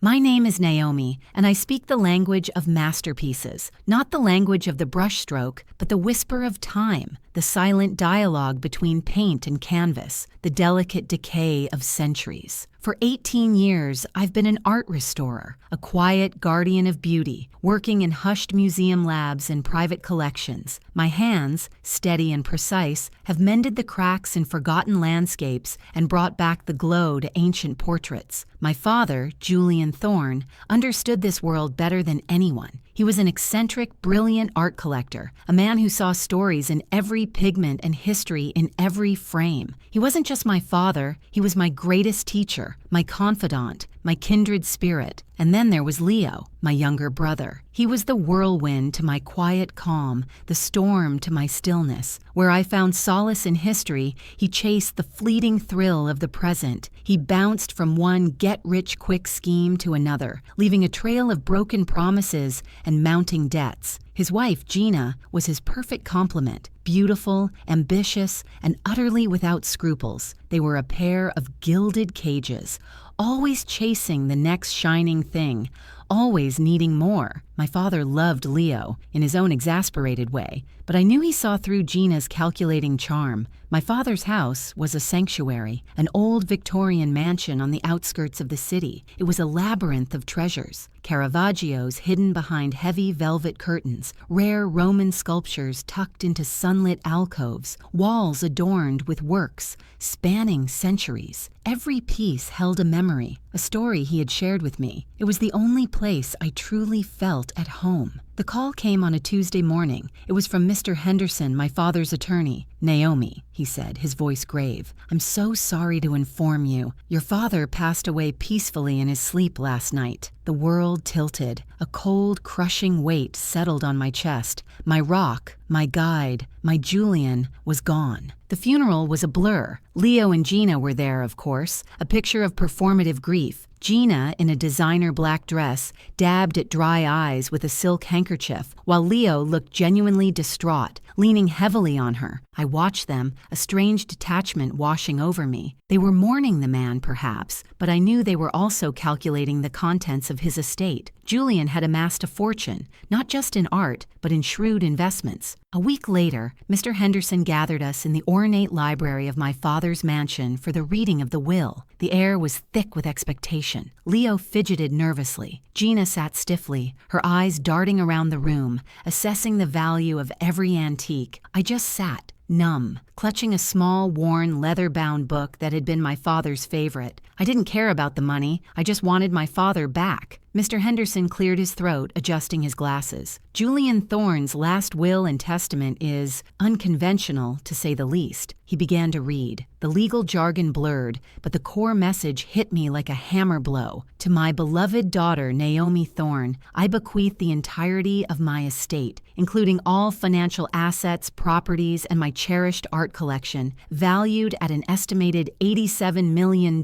My name is Naomi, and I speak the language of masterpieces, not the language of the brushstroke, but the whisper of time, the silent dialogue between paint and canvas, the delicate decay of centuries. For 18 years, I've been an art restorer, a quiet guardian of beauty, working in hushed museum labs and private collections. My hands, steady and precise, have mended the cracks in forgotten landscapes and brought back the glow to ancient portraits. My father, Julian Thorne, understood this world better than anyone. He was an eccentric, brilliant art collector, a man who saw stories in every pigment and history in every frame. He wasn't just my father, he was my greatest teacher, my confidant, my kindred spirit. And then there was Leo, my younger brother. He was the whirlwind to my quiet calm, the storm to my stillness. Where I found solace in history, he chased the fleeting thrill of the present. He bounced from one get-rich-quick scheme to another, leaving a trail of broken promises and mounting debts. His wife, Gina, was his perfect complement, beautiful, ambitious, and utterly without scruples. They were a pair of gilded cages, always chasing the next shining thing, always needing more. My father loved Leo, in his own exasperated way, but I knew he saw through Gina's calculating charm. My father's house was a sanctuary, an old Victorian mansion on the outskirts of the city. It was a labyrinth of treasures, Caravaggios hidden behind heavy velvet curtains, rare Roman sculptures tucked into sunlit alcoves, walls adorned with works spanning centuries. Every piece held a memory, a story he had shared with me. It was the only place I truly felt at home. The call came on a Tuesday morning. It was from Mr. Henderson, my father's attorney. "Naomi," he said, his voice grave, "I'm so sorry to inform you. Your father passed away peacefully in his sleep last night." The world tilted. A cold, crushing weight settled on my chest. My rock, my guide, my Julian was gone. The funeral was a blur. Leo and Gina were there, of course, a picture of performative grief. Gina, in a designer black dress, dabbed at dry eyes with a silk handkerchief, while Leo looked genuinely distraught, leaning heavily on her. I watched them, a strange detachment washing over me. They were mourning the man, perhaps, but I knew they were also calculating the contents of his estate. Julian had amassed a fortune, not just in art, but in shrewd investments. A week later, Mr. Henderson gathered us in the ornate library of my father's mansion for the reading of the will. The air was thick with expectation. Leo fidgeted nervously. Gina sat stiffly, her eyes darting around the room, assessing the value of every antique. I just sat, numb, clutching a small, worn, leather-bound book that had been my father's favorite. I didn't care about the money. I just wanted my father back. Mr. Henderson cleared his throat, adjusting his glasses. Julian Thorne's last will and testament is unconventional, to say the least. He began to read. The legal jargon blurred, but the core message hit me like a hammer blow. To my beloved daughter, Naomi Thorne, I bequeath the entirety of my estate, including all financial assets, properties, and my cherished art collection, valued at an estimated $87 million.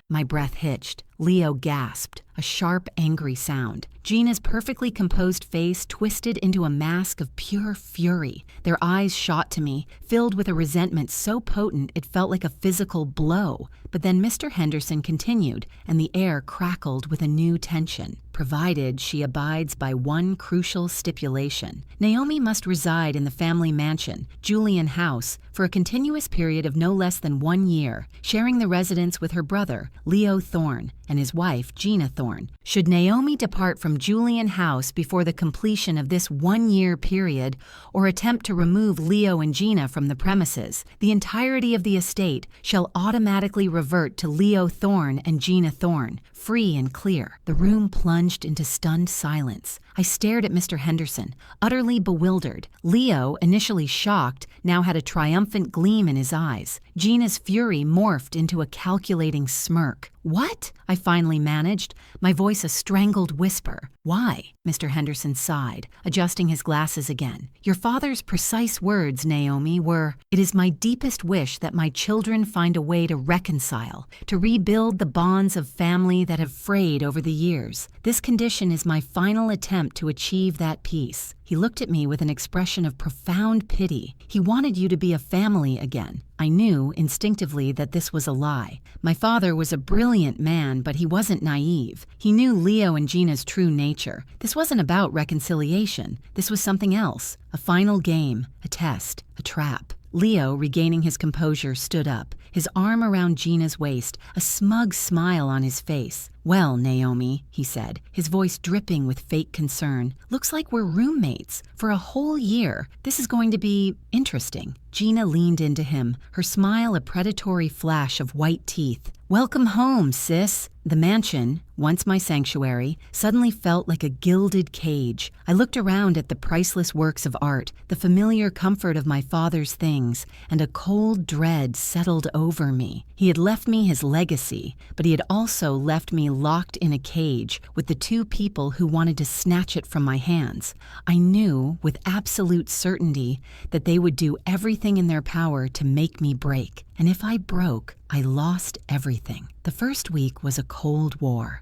My breath hitched. Leo gasped, a sharp, angry sound. Gina's perfectly composed face twisted into a mask of pure fury. Their eyes shot to me, filled with a resentment so potent it felt like a physical blow. But then Mr. Henderson continued, and the air crackled with a new tension. Provided she abides by one crucial stipulation. Naomi must reside in the family mansion, Julian House, for a continuous period of no less than 1 year, sharing the residence with her brother, Leo Thorne, and his wife, Gina Thorne. Should Naomi depart from Julian House before the completion of this 1-year period, or attempt to remove Leo and Gina from the premises, the entirety of the estate shall automatically revert to Leo Thorne and Gina Thorne, free and clear. The room plunged into stunned silence. I stared at Mr. Henderson, utterly bewildered. Leo, initially shocked, now had a triumphant gleam in his eyes. Gina's fury morphed into a calculating smirk. "What?" I finally managed, my voice a strangled whisper. Why? Mr. Henderson sighed, adjusting his glasses again. Your father's precise words, Naomi, were, "It is my deepest wish that my children find a way to reconcile, to rebuild the bonds of family that have frayed over the years. This condition is my final attempt to achieve that peace." He looked at me with an expression of profound pity. He wanted you to be a family again. I knew instinctively that this was a lie. My father was a brilliant man, but he wasn't naive. He knew Leo and Gina's true nature. This wasn't about reconciliation. This was something else. A final game, a test, a trap. Leo, regaining his composure, stood up, his arm around Gina's waist, a smug smile on his face. "Well, Naomi," he said, his voice dripping with fake concern, "looks like we're roommates. For a whole year. This is going to be interesting." Gina leaned into him, her smile a predatory flash of white teeth. "Welcome home, sis." The mansion, once my sanctuary, suddenly felt like a gilded cage. I looked around at the priceless works of art, the familiar comfort of my father's things, and a cold dread settled over me. He had left me his legacy, but he had also left me locked in a cage with the two people who wanted to snatch it from my hands. I knew with absolute certainty that they would do everything in their power to make me break. And if I broke, I lost everything. The first week was a cold war.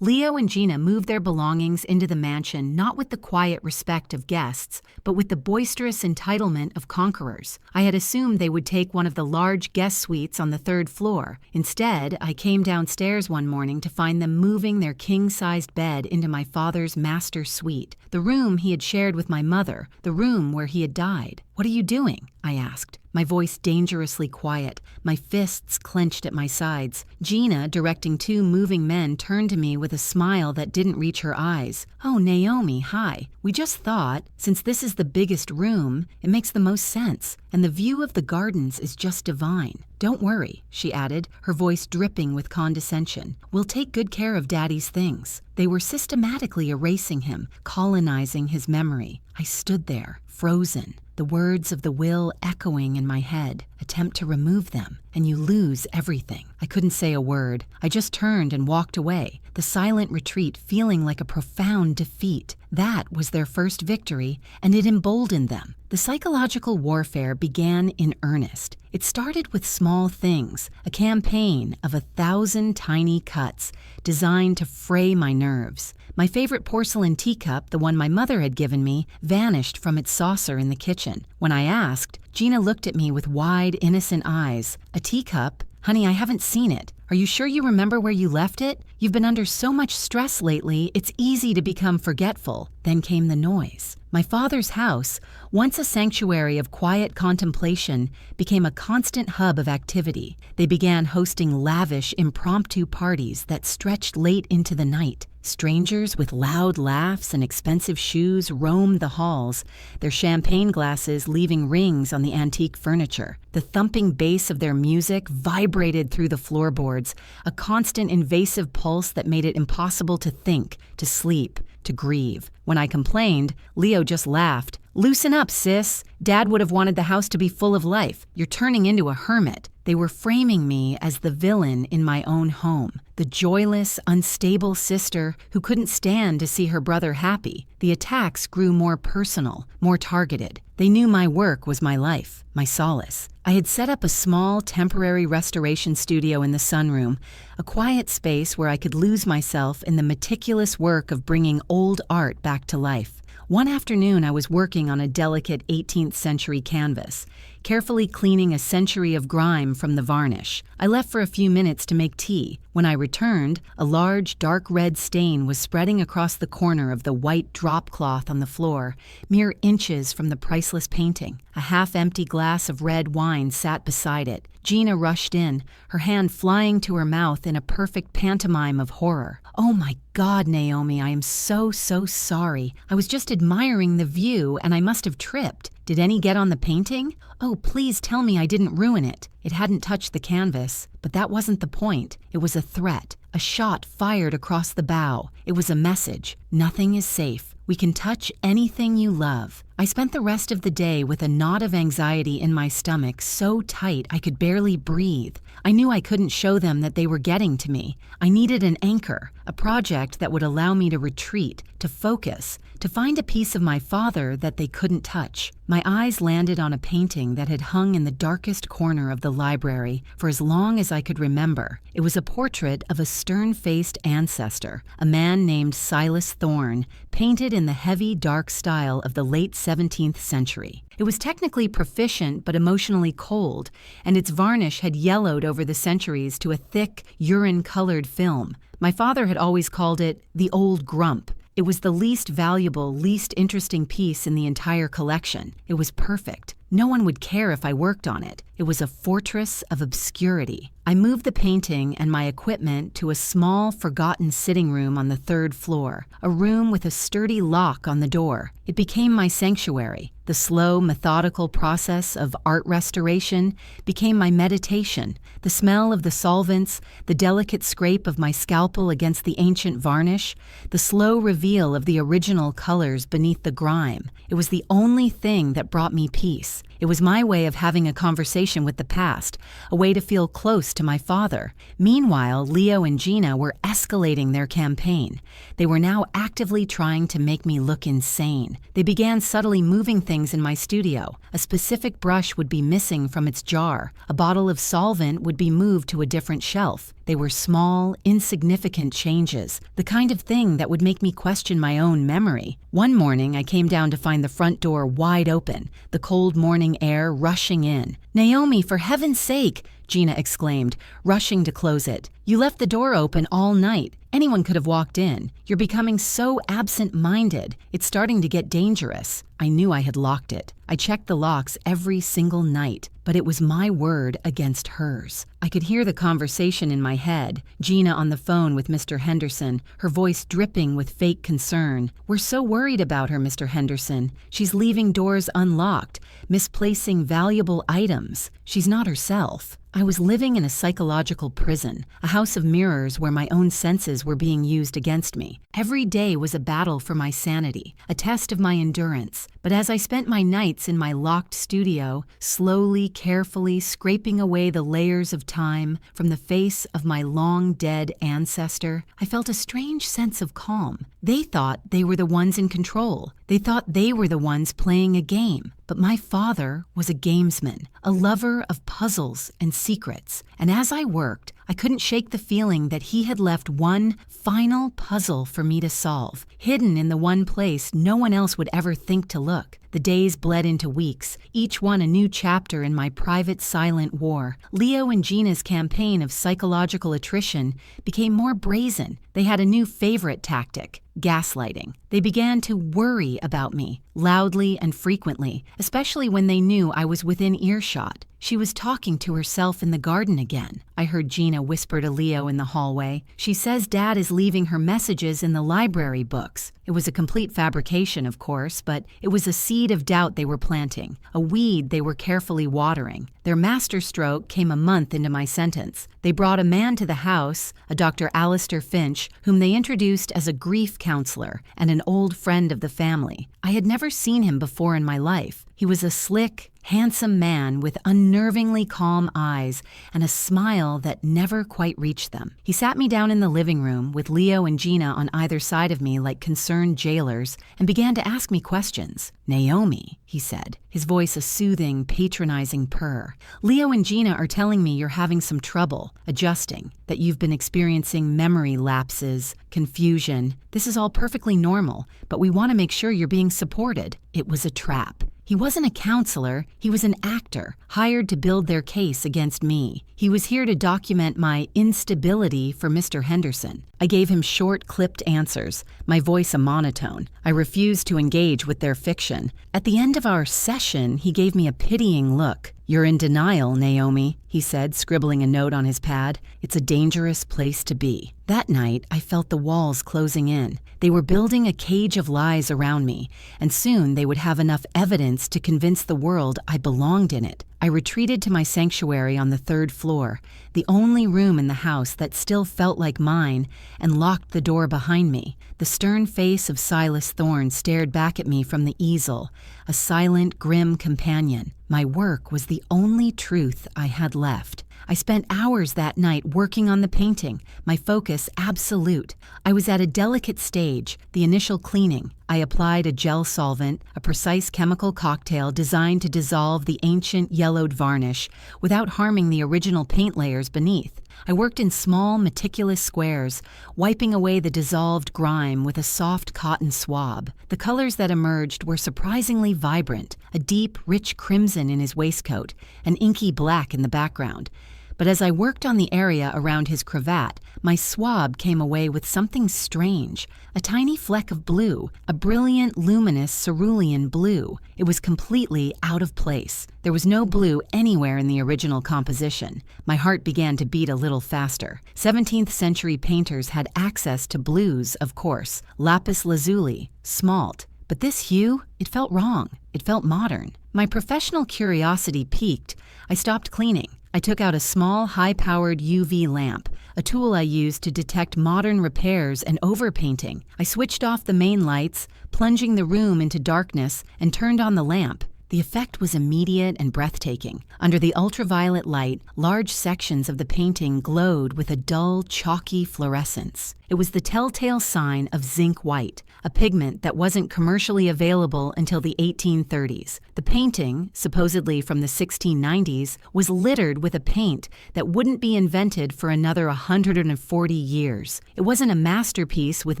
Leo and Gina moved their belongings into the mansion not with the quiet respect of guests, but with the boisterous entitlement of conquerors. I had assumed they would take one of the large guest suites on the third floor. Instead, I came downstairs one morning to find them moving their king-sized bed into my father's master suite, the room he had shared with my mother, the room where he had died. "What are you doing?" I asked, my voice dangerously quiet, my fists clenched at my sides. Gina, directing two moving men, turned to me with a smile that didn't reach her eyes. "Oh, Naomi, hi. We just thought, since this is the biggest room, it makes the most sense, and the view of the gardens is just divine. Don't worry," she added, her voice dripping with condescension. "We'll take good care of Daddy's things." They were systematically erasing him, colonizing his memory. I stood there, frozen, the words of the will echoing in my head. Attempt to remove them, and you lose everything. I couldn't say a word. I just turned and walked away, the silent retreat feeling like a profound defeat. That was their first victory, and it emboldened them. The psychological warfare began in earnest. It started with small things, a campaign of 1,000 tiny cuts designed to fray my nerves. My favorite porcelain teacup, the one my mother had given me, vanished from its saucer in the kitchen. When I asked, Gina looked at me with wide, innocent eyes. "A teacup? Honey, I haven't seen it. Are you sure you remember where you left it? You've been under so much stress lately, it's easy to become forgetful." Then came the noise. My father's house, once a sanctuary of quiet contemplation, became a constant hub of activity. They began hosting lavish, impromptu parties that stretched late into the night. Strangers with loud laughs and expensive shoes roamed the halls, their champagne glasses leaving rings on the antique furniture. The thumping bass of their music vibrated through the floorboards, a constant invasive pulse that made it impossible to think, to sleep, to grieve. When I complained, Leo just laughed. "Loosen up, sis. Dad would have wanted the house to be full of life. You're turning into a hermit." They were framing me as the villain in my own home, the joyless, unstable sister who couldn't stand to see her brother happy. The attacks grew more personal, more targeted. They knew my work was my life, my solace. I had set up a small, temporary restoration studio in the sunroom, a quiet space where I could lose myself in the meticulous work of bringing old art back to life. One afternoon, I was working on a delicate 18th century canvas, carefully cleaning a century of grime from the varnish. I left for a few minutes to make tea. When I returned, a large, dark red stain was spreading across the corner of the white drop cloth on the floor, mere inches from the priceless painting. A half-empty glass of red wine sat beside it. Gina rushed in, her hand flying to her mouth in a perfect pantomime of horror. "Oh my God, Naomi, I am so sorry. I was just admiring the view and I must have tripped. Did any get on the painting? Oh, please tell me I didn't ruin it." It hadn't touched the canvas, but that wasn't the point. It was a threat, a shot fired across the bow. It was a message. Nothing is safe. We can touch anything you love. I spent the rest of the day with a knot of anxiety in my stomach so tight I could barely breathe. I knew I couldn't show them that they were getting to me. I needed an anchor, a project that would allow me to retreat, to focus, to find a piece of my father that they couldn't touch. My eyes landed on a painting that had hung in the darkest corner of the library for as long as I could remember. It was a portrait of a stern-faced ancestor, a man named Silas Thorne, painted in the heavy, dark style of the late 17th century. It was technically proficient but emotionally cold, and its varnish had yellowed over the centuries to a thick, urine-colored film. My father had always called it the old grump. It was the least valuable, least interesting piece in the entire collection. It was perfect. No one would care if I worked on it. It was a fortress of obscurity. I moved the painting and my equipment to a small, forgotten sitting room on the 3rd floor, a room with a sturdy lock on the door. It became my sanctuary. The slow, methodical process of art restoration became my meditation. The smell of the solvents, the delicate scrape of my scalpel against the ancient varnish, the slow reveal of the original colors beneath the grime. It was the only thing that brought me peace. It was my way of having a conversation with the past, a way to feel close to my father. Meanwhile, Leo and Gina were escalating their campaign. They were now actively trying to make me look insane. They began subtly moving things in my studio. A specific brush would be missing from its jar. A bottle of solvent would be moved to a different shelf. They were small, insignificant changes, the kind of thing that would make me question my own memory. One morning, I came down to find the front door wide open, the cold morning air rushing in. "Naomi, for heaven's sake!" Gina exclaimed, rushing to close it. "You left the door open all night. Anyone could have walked in. You're becoming so absent-minded. It's starting to get dangerous." I knew I had locked it. I checked the locks every single night, but it was my word against hers. I could hear the conversation in my head, Gina on the phone with Mr. Henderson, her voice dripping with fake concern. "We're so worried about her, Mr. Henderson. She's leaving doors unlocked, misplacing valuable items. She's not herself." I was living in a psychological prison, a house of mirrors where my own senses were being used against me. Every day was a battle for my sanity, a test of my endurance. But as I spent my nights in my locked studio, slowly, carefully scraping away the layers of time from the face of my long-dead ancestor, I felt a strange sense of calm. They thought they were the ones in control. They thought they were the ones playing a game. But my father was a gamesman, a lover of puzzles and secrets. And as I worked, I couldn't shake the feeling that he had left one final puzzle for me to solve, hidden in the one place no one else would ever think to look. The days bled into weeks, each one a new chapter in my private silent war. Leo and Gina's campaign of psychological attrition became more brazen. They had a new favorite tactic: gaslighting. They began to worry about me, loudly and frequently, especially when they knew I was within earshot. She was talking to herself in the garden again, I heard Gina whisper to Leo in the hallway. "She says Dad is leaving her messages in the library books." It was a complete fabrication, of course, but it was a seed of doubt they were planting, a weed they were carefully watering. Their masterstroke came a month into my sentence. They brought a man to the house, a Dr. Alistair Finch, whom they introduced as a grief counselor and an old friend of the family. I had never seen him before in my life. He was a slick, handsome man with unnervingly calm eyes and a smile that never quite reached them. He sat me down in the living room with Leo and Gina on either side of me like concerned jailers and began to ask me questions. "Naomi," he said, his voice a soothing, patronizing purr. "Leo and Gina are telling me you're having some trouble adjusting, that you've been experiencing memory lapses, confusion. This is all perfectly normal, but we want to make sure you're being supported." It was a trap. He wasn't a counselor, he was an actor, hired to build their case against me. He was here to document my instability for Mr. Henderson. I gave him short, clipped answers, my voice a monotone. I refused to engage with their fiction. At the end of our session, he gave me a pitying look. "You're in denial, Naomi," he said, scribbling a note on his pad. "It's a dangerous place to be." That night, I felt the walls closing in. They were building a cage of lies around me, and soon they would have enough evidence to convince the world I belonged in it. I retreated to my sanctuary on the 3rd floor, the only room in the house that still felt like mine, and locked the door behind me. The stern face of Silas Thorne stared back at me from the easel, a silent, grim companion. My work was the only truth I had left. I spent hours that night working on the painting, my focus absolute. I was at a delicate stage, the initial cleaning. I applied a gel solvent, a precise chemical cocktail designed to dissolve the ancient yellowed varnish without harming the original paint layers beneath. I worked in small, meticulous squares, wiping away the dissolved grime with a soft cotton swab. The colors that emerged were surprisingly vibrant, a deep, rich crimson in his waistcoat, an inky black in the background. But as I worked on the area around his cravat, my swab came away with something strange, a tiny fleck of blue, a brilliant, luminous cerulean blue. It was completely out of place. There was no blue anywhere in the original composition. My heart began to beat a little faster. 17th century painters had access to blues, of course, lapis lazuli, smalt. But this hue, it felt wrong. It felt modern. My professional curiosity piqued. I stopped cleaning. I took out a small, high-powered UV lamp, a tool I used to detect modern repairs and overpainting. I switched off the main lights, plunging the room into darkness, and turned on the lamp. The effect was immediate and breathtaking. Under the ultraviolet light, large sections of the painting glowed with a dull, chalky fluorescence. It was the telltale sign of zinc white, a pigment that wasn't commercially available until the 1830s. The painting, supposedly from the 1690s, was littered with a paint that wouldn't be invented for another 140 years. It wasn't a masterpiece with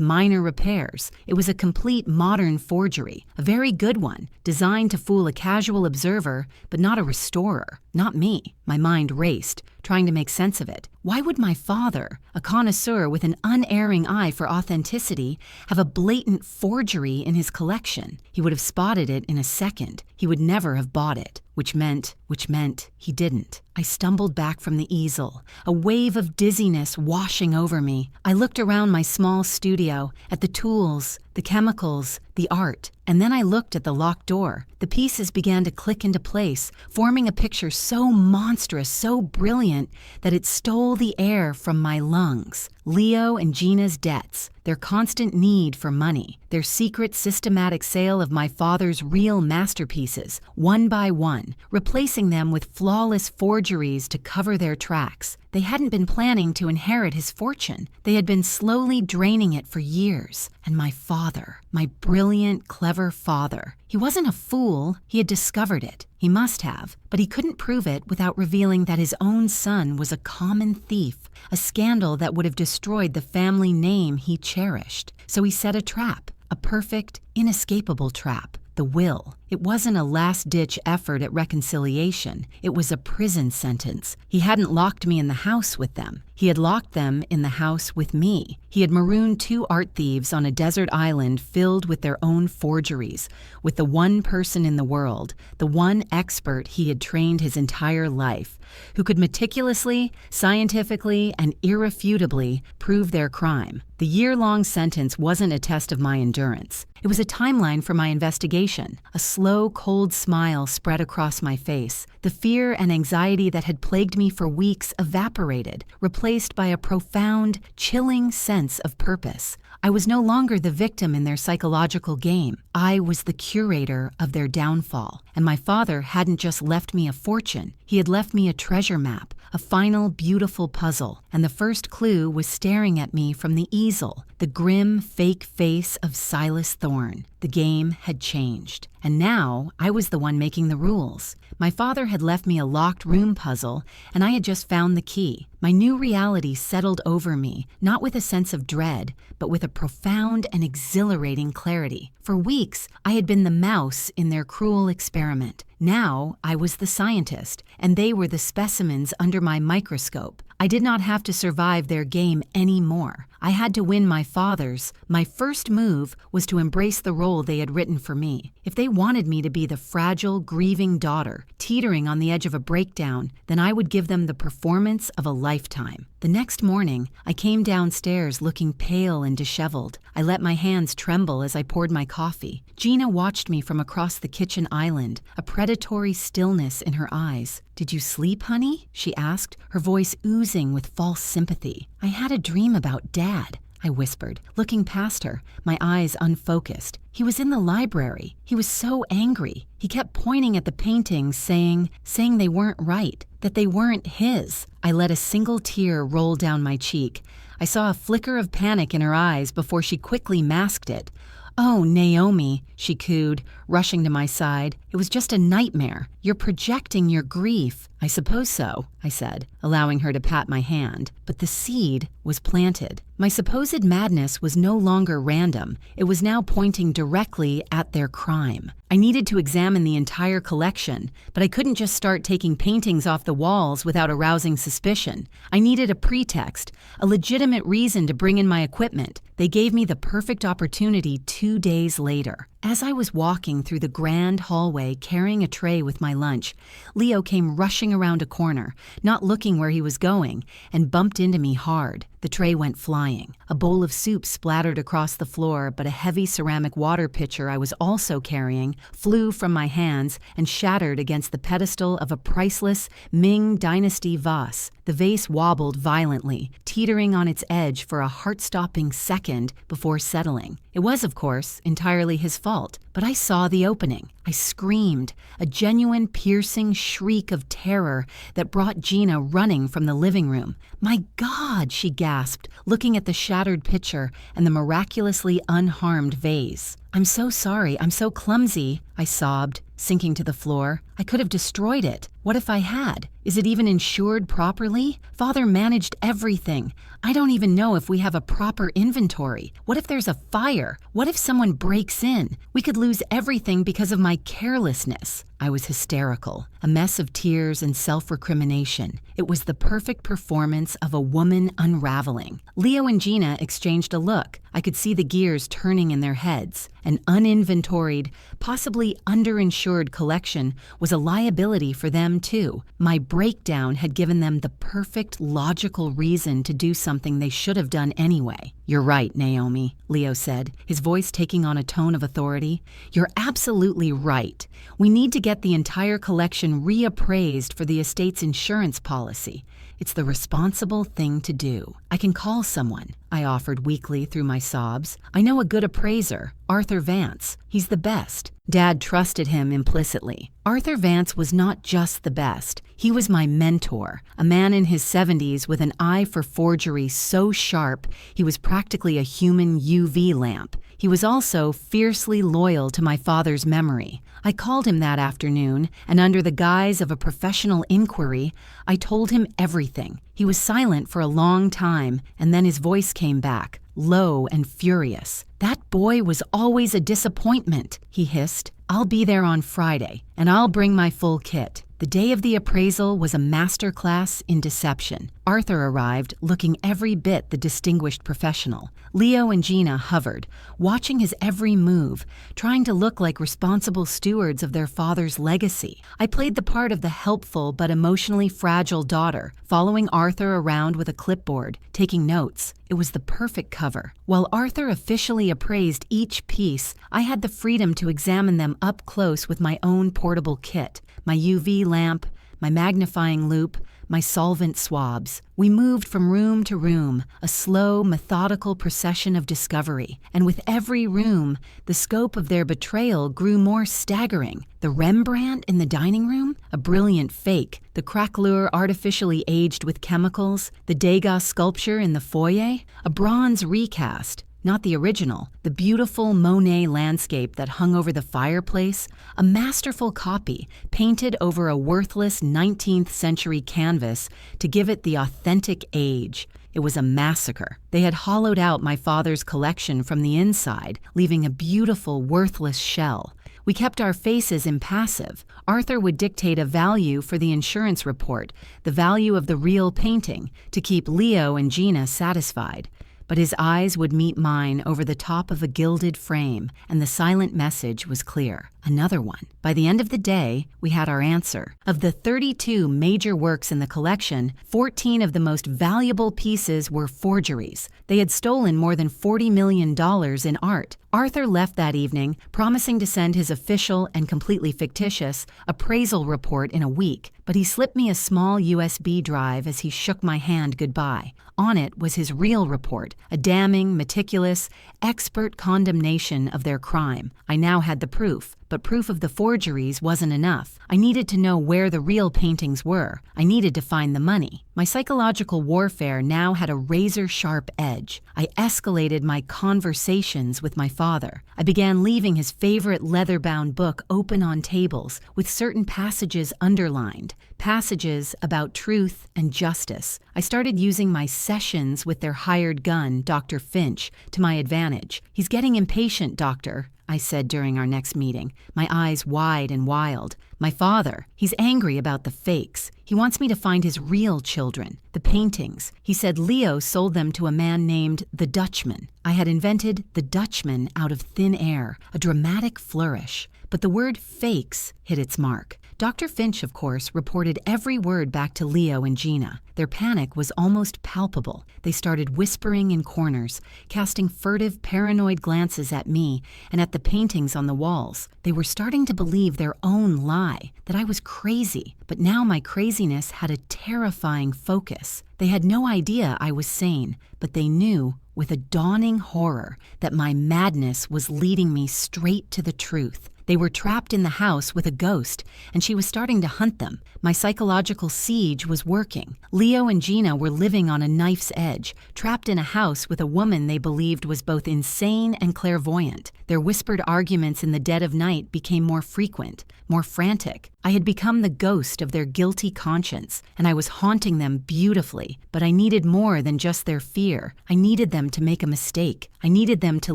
minor repairs. It was a complete modern forgery, a very good one, designed to fool a casual observer, but not a restorer. Not me. My mind raced, trying to make sense of it. Why would my father, a connoisseur with an unerring eye for authenticity, have a blatant forgery in his collection? He would have spotted it in a second. He would never have bought it, which meant he didn't. I stumbled back from the easel, a wave of dizziness washing over me. I looked around my small studio, at the tools, the chemicals, the art, and then I looked at the locked door. The pieces began to click into place, forming a picture so monstrous, so brilliant, that it stole the air from my lungs. Leo and Gina's debts, their constant need for money, their secret systematic sale of my father's real masterpieces, one by one, replacing them with flawless forgeries to cover their tracks. They hadn't been planning to inherit his fortune. They had been slowly draining it for years. And my father, my brilliant, clever father, he wasn't a fool. He had discovered it. He must have, but he couldn't prove it without revealing that his own son was a common thief, a scandal that would have destroyed the family name he cherished. So he set a trap, a perfect, inescapable trap. The will. It wasn't a last-ditch effort at reconciliation. It was a prison sentence. He hadn't locked me in the house with them. He had locked them in the house with me. He had marooned 2 art thieves on a desert island filled with their own forgeries, with the one person in the world, the one expert he had trained his entire life, who could meticulously, scientifically, and irrefutably prove their crime. The year-long sentence wasn't a test of my endurance. It was a timeline for my investigation. A slow, cold smile spread across my face. The fear and anxiety that had plagued me for weeks evaporated, replaced by a profound, chilling sense of purpose. I was no longer the victim in their psychological game. I was the curator of their downfall. And my father hadn't just left me a fortune. He had left me a treasure map, a final, beautiful puzzle. And the first clue was staring at me from the easel, the grim, fake face of Silas Thorne. The game had changed. And now I was the one making the rules. My father had left me a locked room puzzle, and I had just found the key. My new reality settled over me, not with a sense of dread, but with a profound and exhilarating clarity. For weeks, I had been the mouse in their cruel experiment. Now I was the scientist, and they were the specimens under my microscope. I did not have to survive their game anymore. I had to win my father's. My first move was to embrace the role they had written for me. If they wanted me to be the fragile, grieving daughter, teetering on the edge of a breakdown, then I would give them the performance of a lifetime. The next morning, I came downstairs looking pale and disheveled. I let my hands tremble as I poured my coffee. Gina watched me from across the kitchen island, a predatory stillness in her eyes. "Did you sleep, honey?" she asked, her voice oozing with false sympathy. "I had a dream about Dad," I whispered, looking past her, my eyes unfocused. "He was in the library. He was so angry. He kept pointing at the paintings, saying they weren't right, that they weren't his." I let a single tear roll down my cheek. I saw a flicker of panic in her eyes before she quickly masked it. "Oh, Naomi," she cooed, rushing to my side. "It was just a nightmare. You're projecting your grief." "I suppose so," I said, allowing her to pat my hand. But the seed was planted. My supposed madness was no longer random. It was now pointing directly at their crime. I needed to examine the entire collection, but I couldn't just start taking paintings off the walls without arousing suspicion. I needed a pretext, a legitimate reason to bring in my equipment. They gave me the perfect opportunity 2 days later. As I was walking through the grand hallway carrying a tray with my lunch, Leo came rushing around a corner, not looking where he was going, and bumped into me hard. The tray went flying. A bowl of soup splattered across the floor, but a heavy ceramic water pitcher I was also carrying flew from my hands and shattered against the pedestal of a priceless Ming Dynasty vase. The vase wobbled violently, teetering on its edge for a heart-stopping second before settling. It was, of course, entirely his fault, but I saw the opening. I screamed, a genuine piercing shriek of terror that brought Gina running from the living room. "My God," she gasped, looking at the shattered pitcher and the miraculously unharmed vase. "I'm so sorry, I'm so clumsy," I sobbed, sinking to the floor. "I could have destroyed it. What if I had? Is it even insured properly? Father managed everything. I don't even know if we have a proper inventory. What if there's a fire? What if someone breaks in? We could lose everything because of my carelessness." I was hysterical, a mess of tears and self-recrimination. It was the perfect performance of a woman unraveling. Leo and Gina exchanged a look. I could see the gears turning in their heads. An uninventoried, possibly underinsured collection was a liability for them too. My breakdown had given them the perfect logical reason to do something they should have done anyway. "You're right, Naomi," Leo said, his voice taking on a tone of authority. "You're absolutely right. We need to get the entire collection reappraised for the estate's insurance policy. It's the responsible thing to do. I can call someone," I offered weakly through my sobs. "I know a good appraiser, Arthur Vance. He's the best." Dad trusted him implicitly. Arthur Vance was not just the best. He was my mentor, a man in his 70s with an eye for forgery so sharp he was practically a human UV lamp. He was also fiercely loyal to my father's memory. I called him that afternoon, and under the guise of a professional inquiry, I told him everything. He was silent for a long time, and then his voice came back, low and furious. "That boy was always a disappointment," he hissed. "I'll be there on Friday, and I'll bring my full kit." The day of the appraisal was a masterclass in deception. Arthur arrived, looking every bit the distinguished professional. Leo and Gina hovered, watching his every move, trying to look like responsible stewards of their father's legacy. I played the part of the helpful but emotionally fragile daughter, following Arthur around with a clipboard, taking notes. It was the perfect cover. While Arthur officially appraised each piece, I had the freedom to examine them up close with my own portable kit, my UV lamp, my magnifying loupe, my solvent swabs. We moved from room to room, a slow, methodical procession of discovery. And with every room, the scope of their betrayal grew more staggering. The Rembrandt in the dining room? A brilliant fake. The craquelure artificially aged with chemicals? The Degas sculpture in the foyer? A bronze recast. Not the original, the beautiful Monet landscape that hung over the fireplace, a masterful copy painted over a worthless 19th century canvas to give it the authentic age. It was a massacre. They had hollowed out my father's collection from the inside, leaving a beautiful, worthless shell. We kept our faces impassive. Arthur would dictate a value for the insurance report, the value of the real painting, to keep Leo and Gina satisfied. But his eyes would meet mine over the top of a gilded frame, and the silent message was clear. Another one. By the end of the day, we had our answer. Of the 32 major works in the collection, 14 of the most valuable pieces were forgeries. They had stolen more than $40 million in art. Arthur left that evening, promising to send his official and completely fictitious appraisal report in a week, but he slipped me a small USB drive as he shook my hand goodbye. On it was his real report, a damning, meticulous, expert condemnation of their crime. I now had the proof. But proof of the forgeries wasn't enough. I needed to know where the real paintings were. I needed to find the money. My psychological warfare now had a razor-sharp edge. I escalated my conversations with my father. I began leaving his favorite leather-bound book open on tables, with certain passages underlined, passages about truth and justice. I started using my sessions with their hired gun, Dr. Finch, to my advantage. "He's getting impatient, Doctor," I said during our next meeting, my eyes wide and wild. "My father, he's angry about the fakes. He wants me to find his real children, the paintings. He said Leo sold them to a man named the Dutchman." I had invented the Dutchman out of thin air, a dramatic flourish. But the word fakes hit its mark. Dr. Finch, of course, reported every word back to Leo and Gina. Their panic was almost palpable. They started whispering in corners, casting furtive, paranoid glances at me and at the paintings on the walls. They were starting to believe their own lie, that I was crazy. But now my craziness had a terrifying focus. They had no idea I was sane, but they knew, with a dawning horror, that my madness was leading me straight to the truth. They were trapped in the house with a ghost, and she was starting to hunt them. My psychological siege was working. Leo and Gina were living on a knife's edge, trapped in a house with a woman they believed was both insane and clairvoyant. Their whispered arguments in the dead of night became more frequent, more frantic. I had become the ghost of their guilty conscience, and I was haunting them beautifully. But I needed more than just their fear. I needed them to make a mistake. I needed them to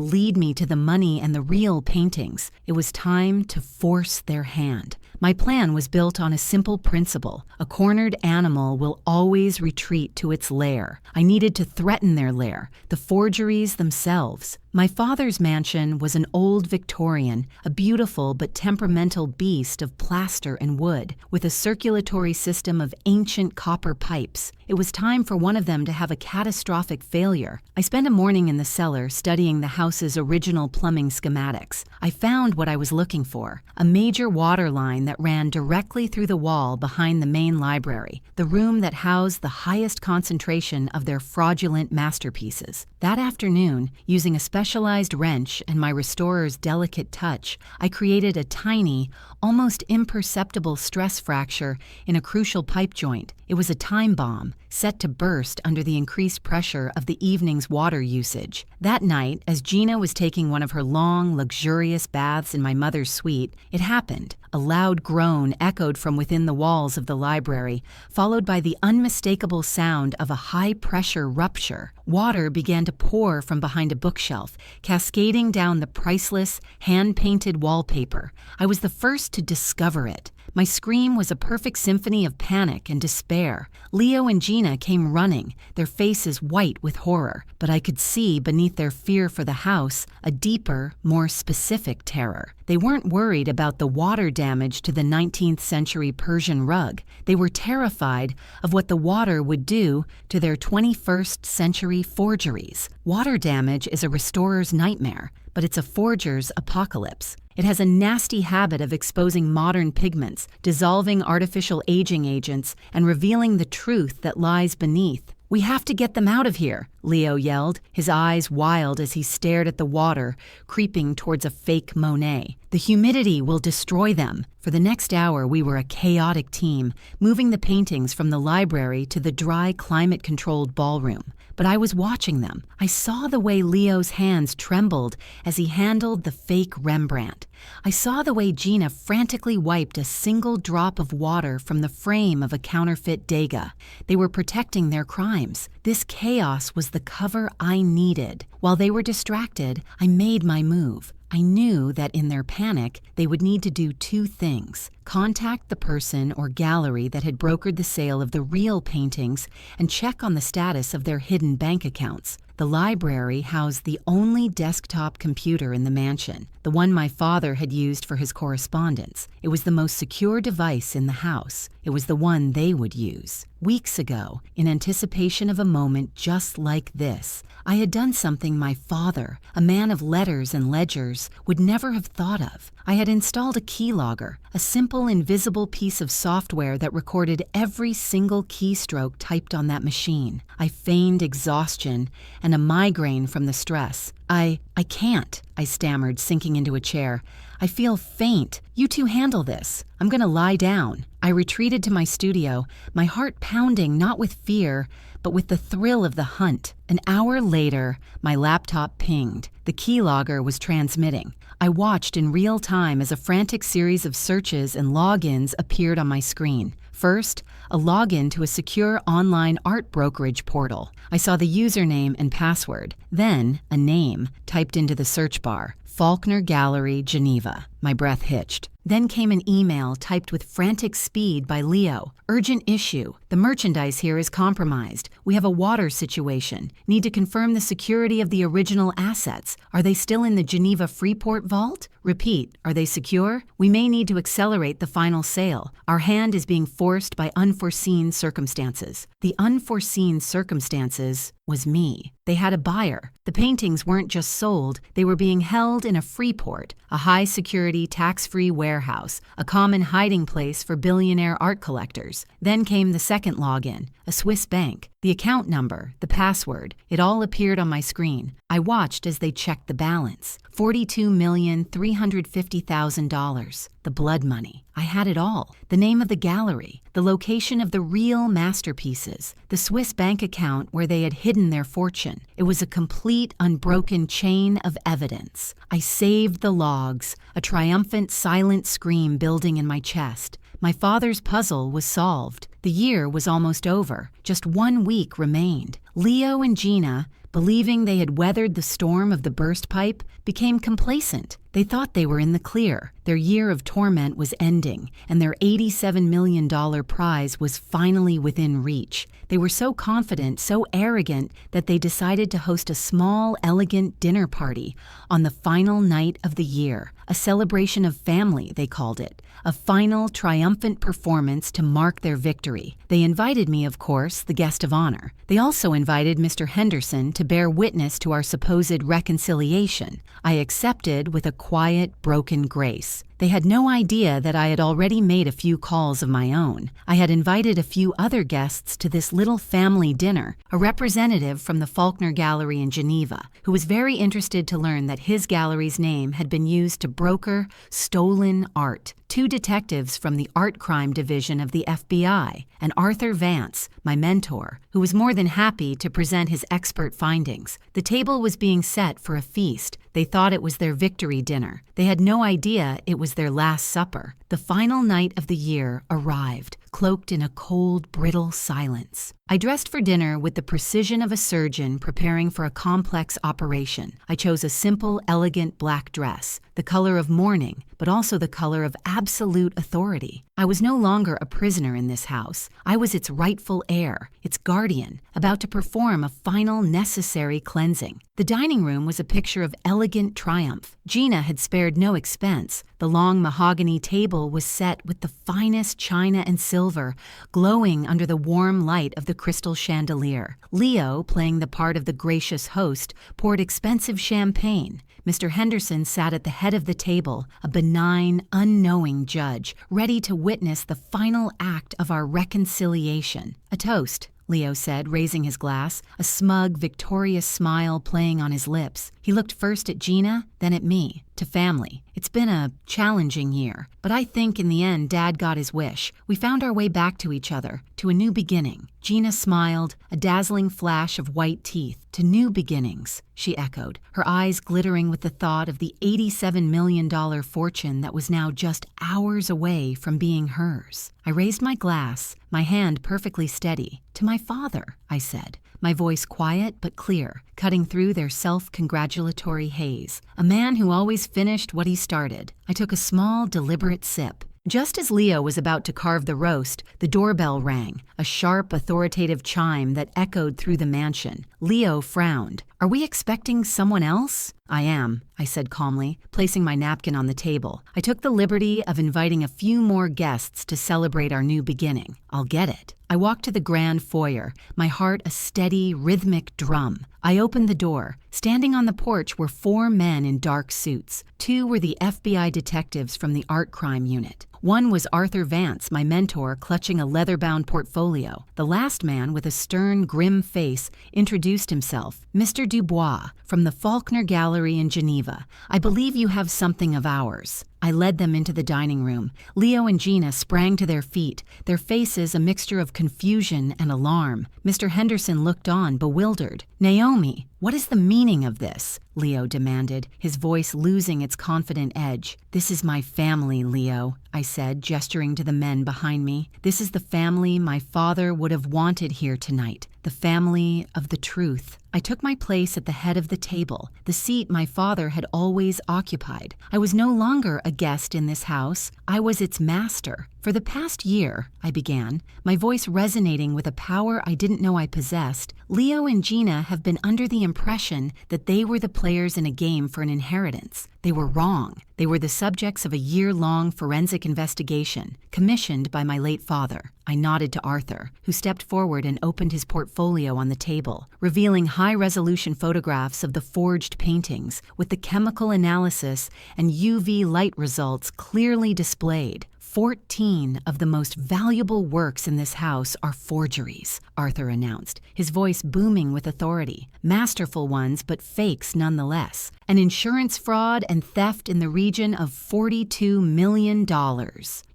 lead me to the money and the real paintings. It was time to force their hand. My plan was built on a simple principle. A cornered animal will always retreat to its lair. I needed to threaten their lair, the forgeries themselves. My father's mansion was an old Victorian, a beautiful but temperamental beast of plaster and wood, with a circulatory system of ancient copper pipes. It was time for one of them to have a catastrophic failure. I spent a morning in the cellar studying the house's original plumbing schematics. I found what I was looking for, a major water line that ran directly through the wall behind the main library, the room that housed the highest concentration of their fraudulent masterpieces. That afternoon, using a specialized wrench and my restorer's delicate touch, I created a tiny, almost imperceptible stress fracture in a crucial pipe joint. It was a time bomb, set to burst under the increased pressure of the evening's water usage. That night, as Gina was taking one of her long, luxurious baths in my mother's suite, it happened. A loud groan echoed from within the walls of the library, followed by the unmistakable sound of a high-pressure rupture. Water began to pour from behind a bookshelf, cascading down the priceless, hand-painted wallpaper. I was the first to discover it. My scream was a perfect symphony of panic and despair. Leo and Gina came running, their faces white with horror, but I could see beneath their fear for the house a deeper, more specific terror. They weren't worried about the water damage to the 19th century Persian rug. They were terrified of what the water would do to their 21st century forgeries. Water damage is a restorer's nightmare, but it's a forger's apocalypse. It has a nasty habit of exposing modern pigments, dissolving artificial aging agents, and revealing the truth that lies beneath. "We have to get them out of here," Leo yelled, his eyes wild as he stared at the water creeping towards a fake Monet. "The humidity will destroy them." For the next hour, we were a chaotic team, moving the paintings from the library to the dry, climate-controlled ballroom. But I was watching them. I saw the way Leo's hands trembled as he handled the fake Rembrandt. I saw the way Gina frantically wiped a single drop of water from the frame of a counterfeit Degas. They were protecting their crimes. This chaos was the cover I needed. While they were distracted, I made my move. I knew that in their panic, they would need to do two things: contact the person or gallery that had brokered the sale of the real paintings and check on the status of their hidden bank accounts. The library housed the only desktop computer in the mansion, the one my father had used for his correspondence. It was the most secure device in the house. It was the one they would use. Weeks ago, in anticipation of a moment just like this, I had done something my father, a man of letters and ledgers, would never have thought of. I had installed a keylogger, a simple invisible piece of software that recorded every single keystroke typed on that machine. I feigned exhaustion and a migraine from the stress. I can't, I stammered, sinking into a chair. I feel faint. You two handle this. I'm going to lie down. I retreated to my studio, my heart pounding not with fear, but with the thrill of the hunt. An hour later, my laptop pinged. The keylogger was transmitting. I watched in real time as a frantic series of searches and logins appeared on my screen. First, a login to a secure online art brokerage portal. I saw the username and password. Then, a name typed into the search bar: Faulkner Gallery, Geneva. My breath hitched. Then came an email typed with frantic speed by Leo. Urgent issue. The merchandise here is compromised. We have a water situation. Need to confirm the security of the original assets. Are they still in the Geneva Freeport vault? Repeat, are they secure? We may need to accelerate the final sale. Our hand is being forced by unforeseen circumstances. The unforeseen circumstances was me. They had a buyer. The paintings weren't just sold, they were being held in a Freeport, a high-security, tax-free warehouse, a common hiding place for billionaire art collectors. Then came the second login, a Swiss bank. The account number, the password, it all appeared on my screen. I watched as they checked the balance. $42,350,000. The blood money. I had it all. The name of the gallery, the location of the real masterpieces, the Swiss bank account where they had hidden their fortune. It was a complete, unbroken chain of evidence. I saved the logs, a triumphant, silent scream building in my chest. My father's puzzle was solved. The year was almost over. Just 1 week remained. Leo and Gina, believing they had weathered the storm of the burst pipe, became complacent. They thought they were in the clear. Their year of torment was ending, and their $87 million prize was finally within reach. They were so confident, so arrogant, that they decided to host a small, elegant dinner party on the final night of the year. A celebration of family, they called it. A final, triumphant performance to mark their victory. They invited me, of course, the guest of honor. They also invited Mr. Henderson to bear witness to our supposed reconciliation. I accepted with a quiet, broken grace. They had no idea that I had already made a few calls of my own. I had invited a few other guests to this little family dinner, a representative from the Faulkner Gallery in Geneva, who was very interested to learn that his gallery's name had been used to broker stolen art. 2 detectives from the Art Crime Division of the FBI, and Arthur Vance, my mentor, who was more than happy to present his expert findings. The table was being set for a feast. They thought it was their victory dinner. They had no idea it was their last supper. The final night of the year arrived, cloaked in a cold, brittle silence. I dressed for dinner with the precision of a surgeon preparing for a complex operation. I chose a simple, elegant black dress, the color of mourning, but also the color of absolute authority. I was no longer a prisoner in this house. I was its rightful heir, its guardian, about to perform a final necessary cleansing. The dining room was a picture of elegant triumph. Gina had spared no expense. The long mahogany table was set with the finest china and silver, glowing under the warm light of the crystal chandelier. Leo, playing the part of the gracious host, poured expensive champagne. Mr. Henderson sat at the head of the table, a benign, unknowing judge, ready to witness the final act of our reconciliation. A toast, Leo said, raising his glass, a smug, victorious smile playing on his lips. He looked first at Gina, then at me, to family. It's been a challenging year, but I think in the end Dad got his wish. We found our way back to each other, to a new beginning. Gina smiled, a dazzling flash of white teeth. To new beginnings, she echoed, her eyes glittering with the thought of the $87 million fortune that was now just hours away from being hers. I raised my glass, my hand perfectly steady. To my father, I said. my voice quiet but clear, cutting through their self-congratulatory haze. A man who always finished what he started. I took a small, deliberate sip. Just as Leo was about to carve the roast, the doorbell rang, a sharp, authoritative chime that echoed through the mansion. Leo frowned. "Are we expecting someone else?" "I am," I said calmly, placing my napkin on the table. I took the liberty of inviting a few more guests to celebrate our new beginning. "I'll get it." I walked to the grand foyer, my heart a steady, rhythmic drum. I opened the door. Standing on the porch were 4 men in dark suits. 2 were the FBI detectives from the art crime unit. One was Arthur Vance, my mentor, clutching a leather-bound portfolio. The last man, with a stern, grim face, introduced himself. "Mr. Dubois, from the Faulkner Gallery in Geneva. I believe you have something of ours." I led them into the dining room. Leo and Gina sprang to their feet, their faces a mixture of confusion and alarm. Mr. Henderson looked on, bewildered. "Naomi, what is the meaning of this?" Leo demanded, his voice losing its confident edge. "This is my family, Leo," I said, gesturing to the men behind me. "This is the family my father would have wanted here tonight. The family of the truth." I took my place at the head of the table, the seat my father had always occupied. I was no longer a guest in this house. I was its master. "For the past year," I began, my voice resonating with a power I didn't know I possessed, "Leo and Gina have been under the impression that they were the players in a game for an inheritance. They were wrong. They were the subjects of a year-long forensic investigation, commissioned by my late father." I nodded to Arthur, who stepped forward and opened his portfolio on the table, revealing high-resolution photographs of the forged paintings, with the chemical analysis and UV light results clearly displayed. 14 of the most valuable works in this house are forgeries, Arthur announced, his voice booming with authority. "Masterful ones, but fakes nonetheless. An insurance fraud and theft in the region of $42 million.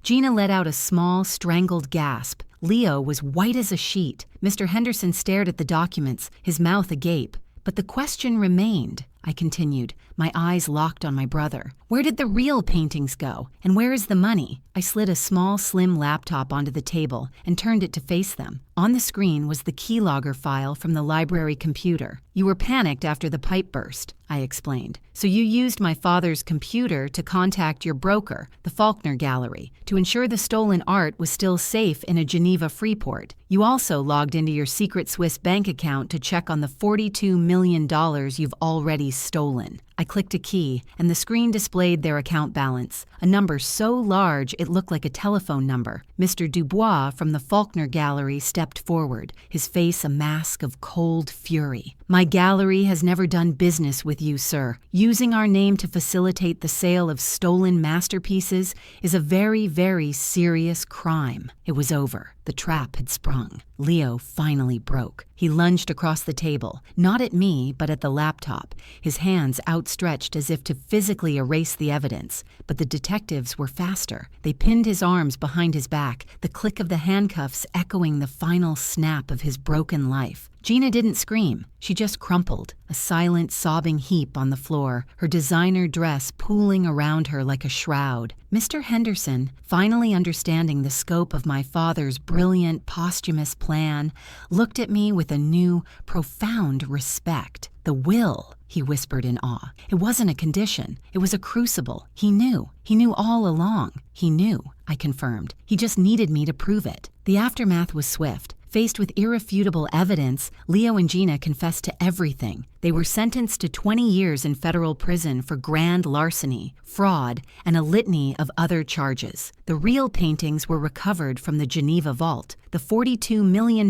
Gina let out a small, strangled gasp. Leo was white as a sheet. Mr. Henderson stared at the documents, his mouth agape. "But the question remained," I continued, my eyes locked on my brother. "Where did the real paintings go? And where is the money?" I slid a small, slim laptop onto the table and turned it to face them. On the screen was the keylogger file from the library computer. "You were panicked after the pipe burst," I explained. "So you used my father's computer to contact your broker, the Faulkner Gallery, to ensure the stolen art was still safe in a Geneva free port. You also logged into your secret Swiss bank account to check on the $42 million you've already stolen." I clicked a key, and the screen displayed their account balance, a number so large it looked like a telephone number. Mr. Dubois from the Faulkner Gallery stepped forward, his face a mask of cold fury. "My gallery has never done business with you, sir. Using our name to facilitate the sale of stolen masterpieces is a very, very serious crime." It was over. The trap had sprung. Leo finally broke. He lunged across the table, not at me, but at the laptop, his hands outstretched as if to physically erase the evidence. But the detectives were faster. They pinned his arms behind his back, the click of the handcuffs echoing the final snap of his broken life. Gina didn't scream. She just crumpled, a silent, sobbing heap on the floor, her designer dress pooling around her like a shroud. Mr. Henderson, finally understanding the scope of my father's brilliant, posthumous plan, looked at me with a new, profound respect. "The will," he whispered in awe. "It wasn't a condition. It was a crucible. He knew. He knew all along." "He knew," I confirmed. "He just needed me to prove it." The aftermath was swift. Faced with irrefutable evidence, Leo and Gina confessed to everything. They were sentenced to 20 years in federal prison for grand larceny, fraud, and a litany of other charges. The real paintings were recovered from the Geneva vault. The $42 million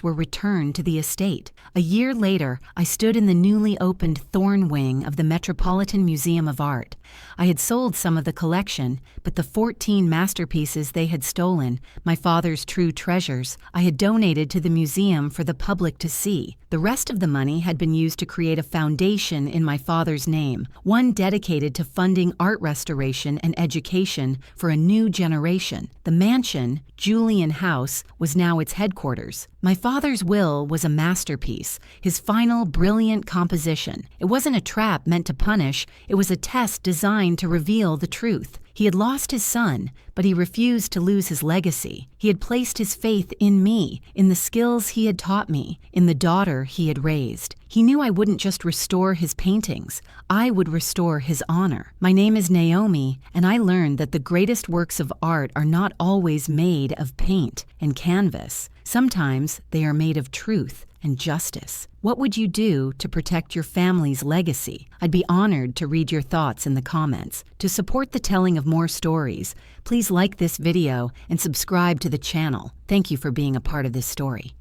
were returned to the estate. A year later, I stood in the newly opened Thorn Wing of the Metropolitan Museum of Art. I had sold some of the collection, but the 14 masterpieces they had stolen, my father's true treasures, I had donated to the museum for the public to see. The rest of the money had been used to create a foundation in my father's name, one dedicated to funding art restoration and education for a new generation. The mansion, Julian House, was now its headquarters. My father's will was a masterpiece, his final brilliant composition. It wasn't a trap meant to punish, it was a test designed to reveal the truth. He had lost his son, but he refused to lose his legacy. He had placed his faith in me, in the skills he had taught me, in the daughter he had raised. He knew I wouldn't just restore his paintings, I would restore his honor. My name is Naomi, and I learned that the greatest works of art are not always made of paint and canvas. Sometimes they are made of truth and justice. What would you do to protect your family's legacy? I'd be honored to read your thoughts in the comments. To support the telling of more stories, please like this video and subscribe to the channel. Thank you for being a part of this story.